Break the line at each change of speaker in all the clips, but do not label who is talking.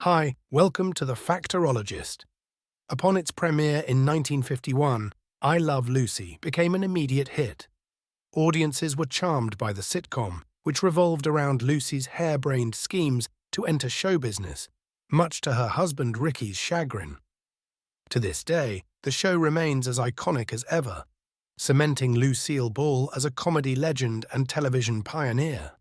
Hi, welcome to The Factorologist. Upon its premiere in 1951, I Love Lucy became an immediate hit. Audiences were charmed by the sitcom, which revolved around Lucy's harebrained schemes to enter show business, much to her husband Ricky's chagrin. To this day, the show remains as iconic as ever, cementing Lucille Ball as a comedy legend and television pioneer.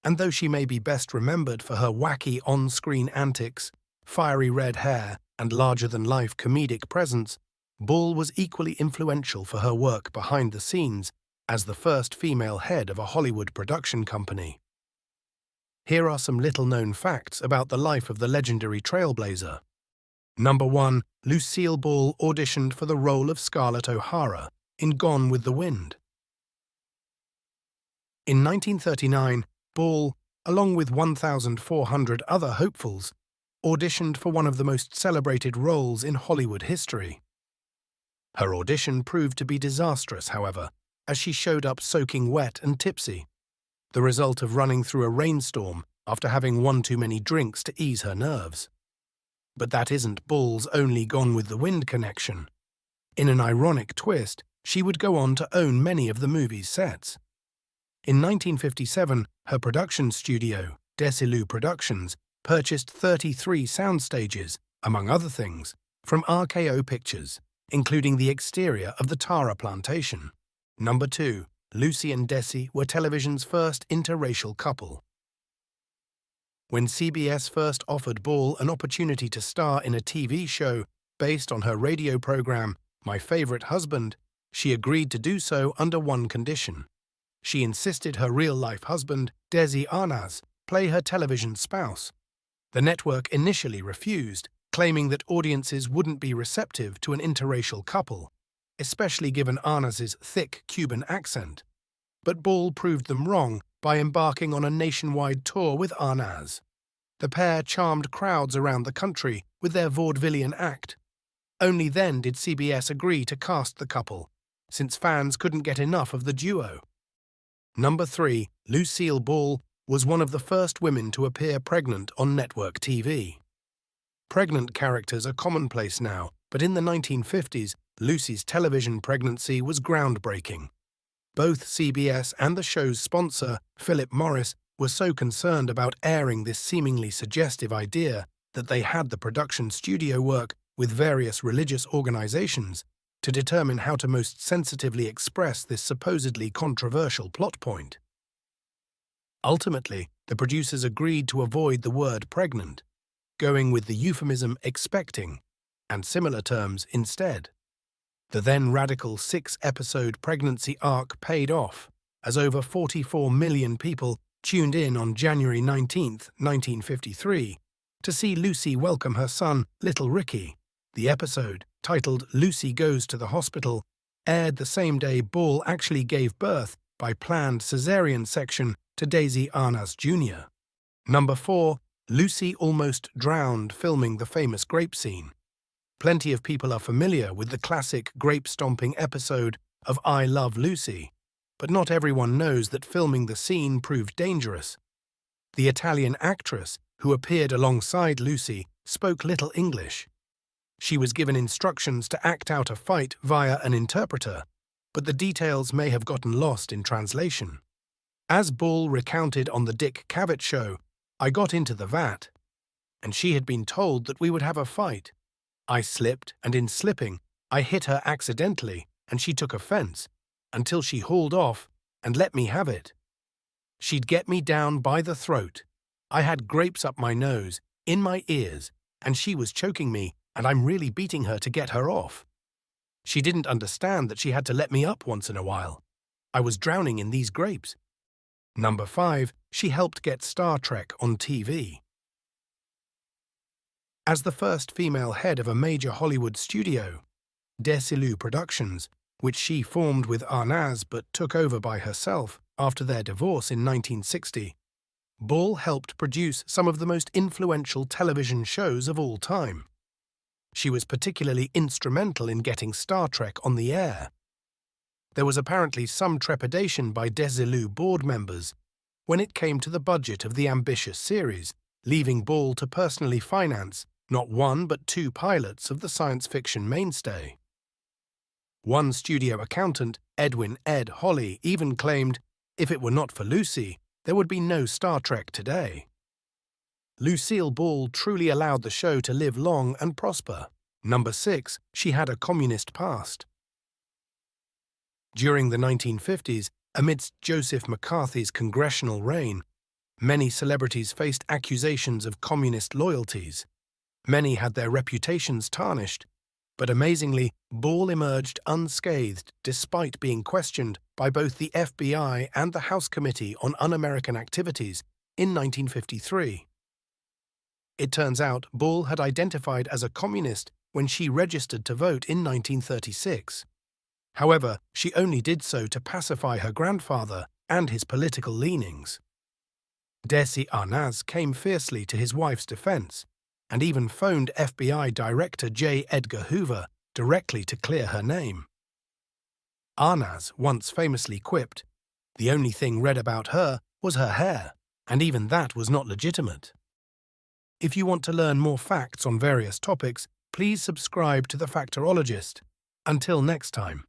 And though she may be best remembered for her wacky on-screen antics, fiery red hair, and larger-than-life comedic presence, Ball was equally influential for her work behind the scenes as the first female head of a Hollywood production company. Here are some little-known facts about the life of the legendary trailblazer. Number 1. Lucille Ball auditioned for the role of Scarlett O'Hara in Gone with the Wind. In 1939, Ball, along with 1,400 other hopefuls, auditioned for one of the most celebrated roles in Hollywood history. Her audition proved to be disastrous, however, as she showed up soaking wet and tipsy, the result of running through a rainstorm after having one too many drinks to ease her nerves. But that isn't Ball's only Gone with the Wind connection. In an ironic twist, she would go on to own many of the movie's sets. In 1957, her production studio, Desilu Productions, purchased 33 soundstages, among other things, from RKO Pictures, including the exterior of the Tara plantation. Number 2. Lucy and Desi were television's first interracial couple. When CBS first offered Ball an opportunity to star in a TV show based on her radio program, My Favorite Husband, she agreed to do so under one condition. She insisted her real-life husband, Desi Arnaz, play her television spouse. The network initially refused, claiming that audiences wouldn't be receptive to an interracial couple, especially given Arnaz's thick Cuban accent. But Ball proved them wrong by embarking on a nationwide tour with Arnaz. The pair charmed crowds around the country with their vaudevillian act. Only then did CBS agree to cast the couple, since fans couldn't get enough of the duo. Number 3. Lucille Ball was one of the first women to appear pregnant on network TV. Pregnant characters are commonplace now, but in the 1950s, Lucy's television pregnancy was groundbreaking. Both CBS and the show's sponsor, Philip Morris, were so concerned about airing this seemingly suggestive idea that they had the production studio work with various religious organizations to determine how to most sensitively express this supposedly controversial plot point. Ultimately, the producers agreed to avoid the word pregnant, going with the euphemism expecting, and similar terms instead. The then radical 6-episode pregnancy arc paid off, as over 44 million people tuned in on January 19, 1953, to see Lucy welcome her son, little Ricky. The episode, titled Lucy Goes to the Hospital, aired the same day Ball actually gave birth by planned cesarean section to Desi Arnaz Jr. Number 4. Lucy almost drowned filming the famous grape scene. Plenty of people are familiar with the classic grape-stomping episode of I Love Lucy, but not everyone knows that filming the scene proved dangerous. The Italian actress, who appeared alongside Lucy, spoke little English. She was given instructions to act out a fight via an interpreter, but the details may have gotten lost in translation. As Ball recounted on the Dick Cavett Show, I got into the vat, and she had been told that we would have a fight. I slipped, and in slipping, I hit her accidentally, and she took offense, until she hauled off and let me have it. She'd get me down by the throat. I had grapes up my nose, in my ears, and she was choking me, and I'm really beating her to get her off. She didn't understand that she had to let me up once in a while. I was drowning in these grapes. Number 5. She helped get Star Trek on TV. As the first female head of a major Hollywood studio, Desilu Productions, which she formed with Arnaz but took over by herself after their divorce in 1960, Ball helped produce some of the most influential television shows of all time. She was particularly instrumental in getting Star Trek on the air. There was apparently some trepidation by Desilu board members when it came to the budget of the ambitious series, leaving Ball to personally finance not one but two pilots of the science fiction mainstay. One studio accountant, Edwin "Ed" Holly, even claimed, if it were not for Lucy, there would be no Star Trek today. Lucille Ball truly allowed the show to live long and prosper. Number 6. She had a communist past. During the 1950s, amidst Joseph McCarthy's congressional reign, many celebrities faced accusations of communist loyalties. Many had their reputations tarnished, but amazingly, Ball emerged unscathed despite being questioned by both the FBI and the House Committee on Un-American Activities in 1953. It turns out Ball had identified as a communist when she registered to vote in 1936. However, she only did so to pacify her grandfather and his political leanings. Desi Arnaz came fiercely to his wife's defense and even phoned FBI Director J. Edgar Hoover directly to clear her name. Arnaz once famously quipped, "The only thing red about her was her hair, and even that was not legitimate." If you want to learn more facts on various topics, please subscribe to The Factorologist. Until next time.